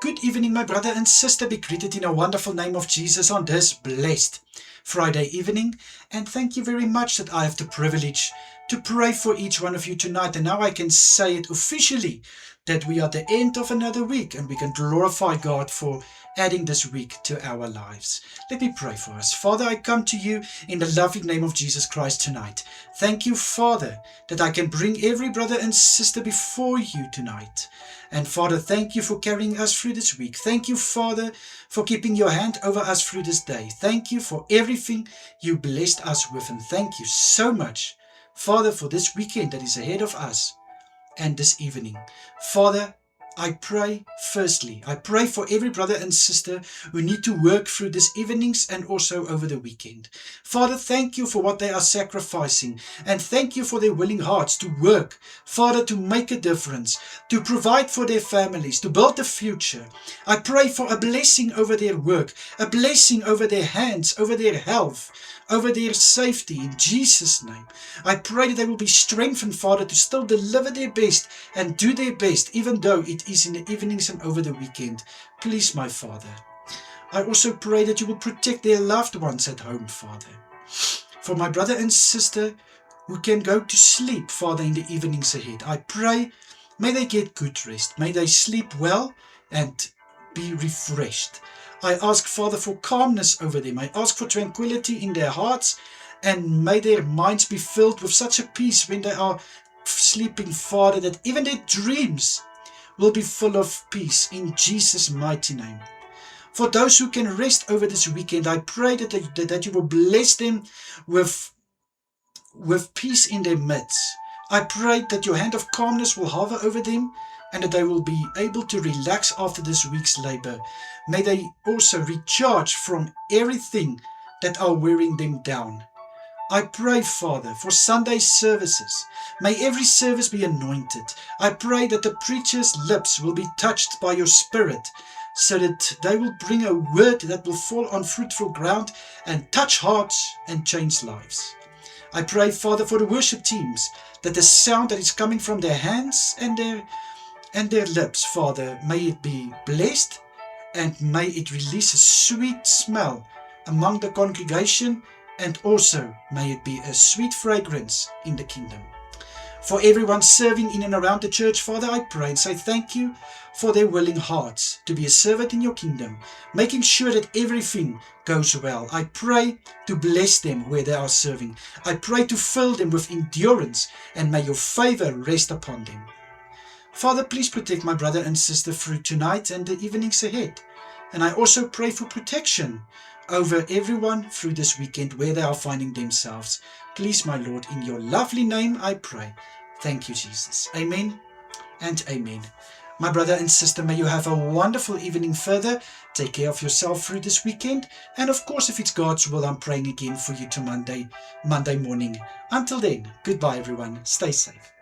Good evening, my brother and sister. Be greeted in a wonderful name of Jesus on this blessed Friday evening. And thank you very much that I have the privilege to pray for each one of you tonight. And now I can say it officially that we are at the end of another week and we can glorify God for adding this week to our lives. Let me pray for us. Father, I come to you in the loving name of Jesus Christ tonight. Thank you, Father, that I can bring every brother and sister before you tonight. And Father, thank you for carrying us through this week. Thank you, Father, for keeping your hand over us through this day. Thank you for everything you blessed us with. And thank you so much, Father, for this weekend that is ahead of us and this evening. Father, I pray firstly, I pray for every brother and sister who need to work through this evenings and also over the weekend. Father, thank you for what they are sacrificing, and thank you for their willing hearts to work, Father, to make a difference, to provide for their families, to build the future. I pray for a blessing over their work, a blessing over their hands, over their health, over their safety, in Jesus' name. I pray that they will be strengthened, Father, to still deliver their best and do their best, even though it is in the evenings and over the weekend. Please, my Father. I also pray that you will protect their loved ones at home, Father. For my brother and sister who can go to sleep, Father, in the evenings ahead, I pray, may they get good rest. May they sleep well and be refreshed. I ask, Father, for calmness over them. I ask for tranquility in their hearts, and may their minds be filled with such a peace when they are sleeping, Father, that even their dreams will be full of peace in Jesus' mighty name. For those who can rest over this weekend, I pray that you will bless them with peace in their midst. I pray that your hand of calmness will hover over them, and that they will be able to relax after this week's labor. May they also recharge from everything that are wearing them down. I pray, Father, for Sunday services. May every service be anointed. I pray that the preacher's lips will be touched by your Spirit, so that they will bring a word that will fall on fruitful ground and touch hearts and change lives. I pray, Father, for the worship teams, that the sound that is coming from their hands and their lips, Father, may it be blessed, and may it release a sweet smell among the congregation, and also may it be a sweet fragrance in the kingdom. For everyone serving in and around the church, Father, I pray and say thank you for their willing hearts to be a servant in your kingdom, making sure that everything goes well. I pray to bless them where they are serving. I pray to fill them with endurance, and may your favor rest upon them. Father, please protect my brother and sister through tonight and the evenings ahead. And I also pray for protection over everyone through this weekend where they are finding themselves. Please, my Lord, in your lovely name I pray. Thank you, Jesus. Amen and amen. My brother and sister, may you have a wonderful evening further. Take care of yourself through this weekend. And of course, if it's God's will, I'm praying again for you to Monday morning. Until then, goodbye everyone. Stay safe.